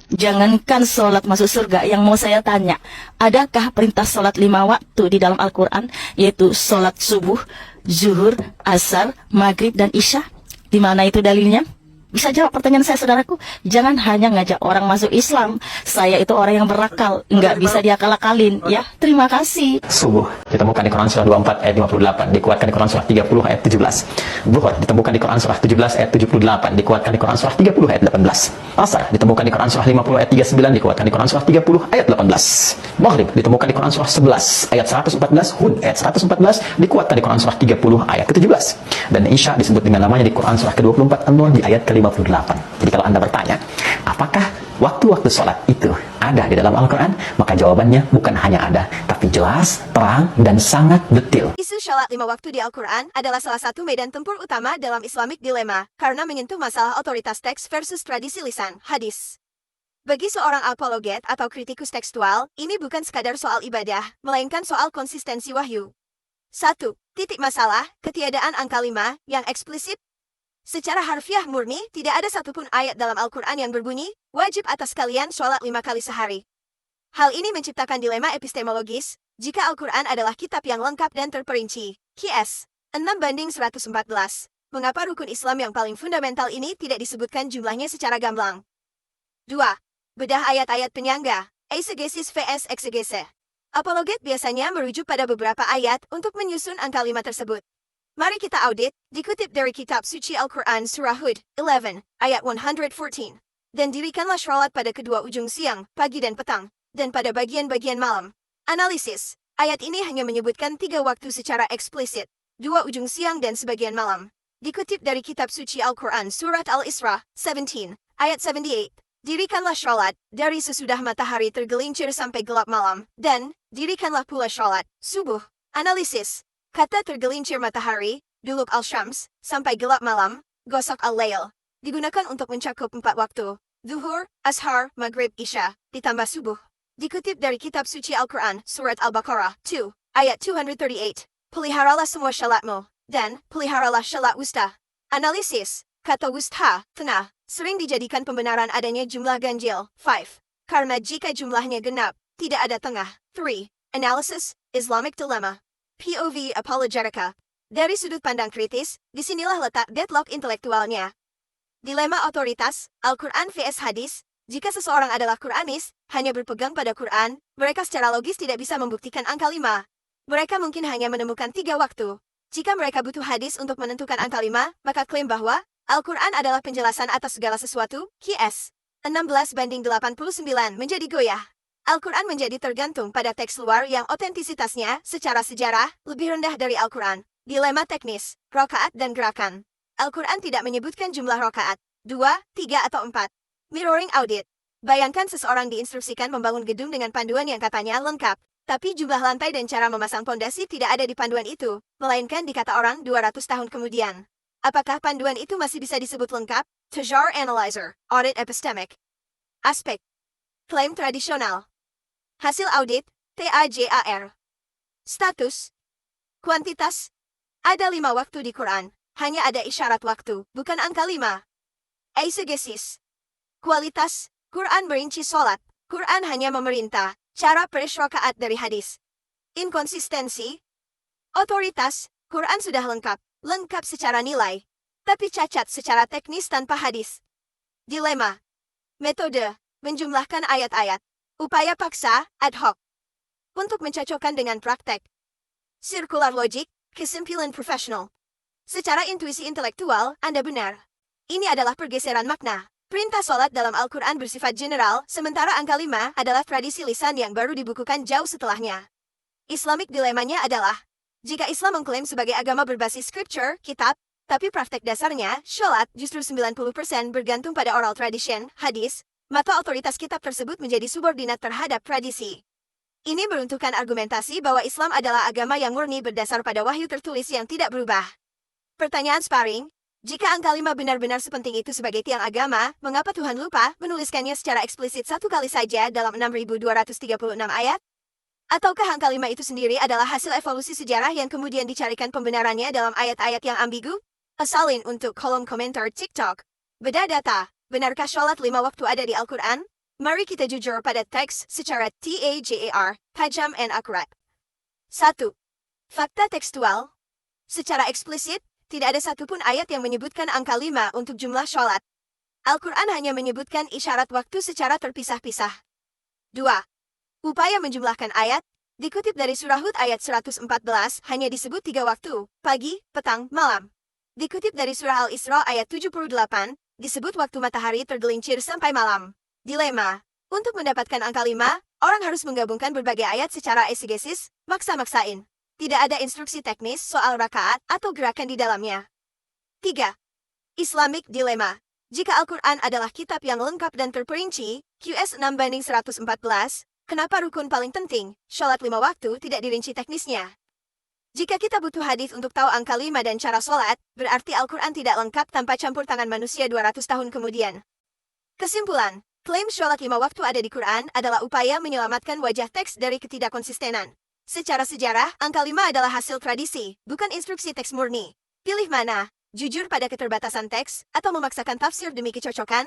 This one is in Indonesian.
Jangankan sholat masuk surga, yang mau saya tanya, adakah perintah sholat 5 waktu di dalam Al-Quran, yaitu sholat subuh, zuhur, asar, maghrib, dan isya? Di mana itu dalilnya? Bisa jawab pertanyaan saya, saudaraku. Jangan hanya ngajak orang masuk Islam. Saya itu orang yang berakal, nggak bisa diakal-akalin. Ya, terima kasih. Subuh ditemukan di Quran surah 24 ayat 58, dikuatkan di Quran surah 30 ayat 17. Zuhur ditemukan di Quran surah 17 ayat 78, dikuatkan di Quran surah 30 ayat 18. Asar ditemukan di Quran surah 50 ayat 39, dikuatkan di Quran surah 30 ayat 18. Maghrib ditemukan di Quran surah 11 ayat 114, Hud ayat 114, dikuatkan di Quran surah 30 ayat ke-17. Dan Isya disebut dengan namanya di Quran surah ke-24 An-Nur di ayat ke-58. Jadi kalau Anda bertanya, apakah waktu-waktu sholat itu ada di dalam Al-Quran? Maka jawabannya bukan hanya ada, tapi jelas, terang, dan sangat detail. Isu sholat 5 waktu di Al-Quran adalah salah satu medan tempur utama dalam Islamic Dilemma, karena menyentuh masalah otoritas teks versus tradisi lisan, hadis. Bagi seorang apologet atau kritikus tekstual, ini bukan sekadar soal ibadah, melainkan soal konsistensi wahyu. 1. Titik masalah, ketiadaan angka 5, yang eksplisit. Secara harfiah murni, tidak ada satupun ayat dalam Al-Quran yang berbunyi, wajib atas kalian sholat 5 kali sehari. Hal ini menciptakan dilema epistemologis, jika Al-Quran adalah kitab yang lengkap dan terperinci. QS 6:114. Mengapa rukun Islam yang paling fundamental ini tidak disebutkan jumlahnya secara gamblang? 2. Bedah ayat-ayat penyangga, eisegesis vs eksegese. Apologet biasanya merujuk pada beberapa ayat untuk menyusun angka 5 tersebut. Mari kita audit, dikutip dari kitab suci Al-Quran Surah Hud, 11, ayat 114. Dan dirikanlah sholat pada kedua ujung siang, pagi dan petang, dan pada bagian-bagian malam. Analisis, ayat ini hanya menyebutkan 3 waktu secara eksplisit, 2 ujung siang dan sebagian malam. Dikutip dari kitab suci Al-Quran Surat Al-Isra, 17, ayat 78. Dirikanlah sholat, dari sesudah matahari tergelincir sampai gelap malam, dan dirikanlah pula sholat, subuh. Analisis, kata tergelincir matahari, duluk al-syams, sampai gelap malam, gosok al-lail, digunakan untuk mencakup 4 waktu, zuhur, ashar, maghrib, isya, ditambah subuh. Dikutip dari kitab suci Al-Quran, Surat Al-Baqarah, 2, ayat 238, peliharalah semua syalatmu, dan peliharalah syalat wusta. Analisis, kata wusta, tengah, sering dijadikan pembenaran adanya jumlah ganjil, 5, karena jika jumlahnya genap, tidak ada tengah. 3. Analysis, Islamic Dilemma. POV Apologetica. Dari sudut pandang kritis, disinilah letak deadlock intelektualnya. Dilema otoritas, Al-Quran vs hadis. Jika seseorang adalah Quranis, hanya berpegang pada Quran, mereka secara logis tidak bisa membuktikan angka 5. Mereka mungkin hanya menemukan 3 waktu. Jika mereka butuh hadis untuk menentukan angka 5, maka klaim bahwa Al-Quran adalah penjelasan atas segala sesuatu, QS 16:89 menjadi goyah. Al-Quran menjadi tergantung pada teks luar yang otentisitasnya, secara sejarah, lebih rendah dari Al-Quran. Dilema teknis, rokaat dan gerakan. Al-Quran tidak menyebutkan jumlah rokaat, 2, 3 atau 4. Mirroring audit. Bayangkan seseorang diinstruksikan membangun gedung dengan panduan yang katanya lengkap, tapi jumlah lantai dan cara memasang pondasi tidak ada di panduan itu, melainkan dikata orang 200 tahun kemudian. Apakah panduan itu masih bisa disebut lengkap? Tajar Analyzer, Audit Epistemic. Aspek. Klaim tradisional. Hasil audit, TAJAR. Status. Kuantitas. Ada 5 waktu di Quran, hanya ada isyarat waktu, bukan angka 5. Eisegesis. Kualitas, Quran merinci sholat, Quran hanya memerintah, cara per rakaat dari hadis. Inkonsistensi. Otoritas, Quran sudah lengkap secara nilai, tapi cacat secara teknis tanpa hadis. Dilema. Metode, menjumlahkan ayat-ayat. Upaya paksa, ad hoc. Untuk mencocokkan dengan praktek. Circular logic, kesimpulan profesional. Secara intuisi intelektual, Anda benar. Ini adalah pergeseran makna. Perintah sholat dalam Al-Quran bersifat general, sementara angka 5 adalah tradisi lisan yang baru dibukukan jauh setelahnya. Islamic dilemanya adalah, jika Islam mengklaim sebagai agama berbasis scripture, kitab, tapi praktek dasarnya, sholat, justru 90% bergantung pada oral tradition, hadis, maka otoritas kitab tersebut menjadi subordinat terhadap tradisi. Ini meruntuhkan argumentasi bahwa Islam adalah agama yang murni berdasar pada wahyu tertulis yang tidak berubah. Pertanyaan sparring, jika angka 5 benar-benar sepenting itu sebagai tiang agama, mengapa Tuhan lupa menuliskannya secara eksplisit 1 kali saja dalam 6.236 ayat? Ataukah angka 5 itu sendiri adalah hasil evolusi sejarah yang kemudian dicarikan pembenarannya dalam ayat-ayat yang ambigu? Asalin untuk kolom komentar TikTok. Beda data. Benarkah sholat 5 waktu ada di Al-Quran? Mari kita jujur pada teks secara TAJAR, tajam dan akurat. 1. Fakta tekstual. Secara eksplisit, tidak ada satupun ayat yang menyebutkan angka 5 untuk jumlah sholat. Al-Quran hanya menyebutkan isyarat waktu secara terpisah-pisah. 2. Upaya menjumlahkan ayat, dikutip dari surah Hud ayat 114, hanya disebut 3 waktu, pagi, petang, malam. Dikutip dari surah Al-Isra ayat 78, disebut waktu matahari tergelincir sampai malam. Dilema. Untuk mendapatkan angka 5, orang harus menggabungkan berbagai ayat secara eksegesis, maksa-maksain. Tidak ada instruksi teknis soal rakaat atau gerakan di dalamnya. 3. Islamic Dilemma. Jika Al-Quran adalah kitab yang lengkap dan terperinci, QS 6:114, kenapa rukun paling penting, sholat 5 waktu tidak dirinci teknisnya? Jika kita butuh hadis untuk tahu angka 5 dan cara sholat, berarti Al-Quran tidak lengkap tanpa campur tangan manusia 200 tahun kemudian. Kesimpulan, klaim sholat 5 waktu ada di Quran adalah upaya menyelamatkan wajah teks dari ketidakkonsistenan. Secara sejarah, angka 5 adalah hasil tradisi, bukan instruksi teks murni. Pilih mana? Jujur pada keterbatasan teks, atau memaksakan tafsir demi kecocokan?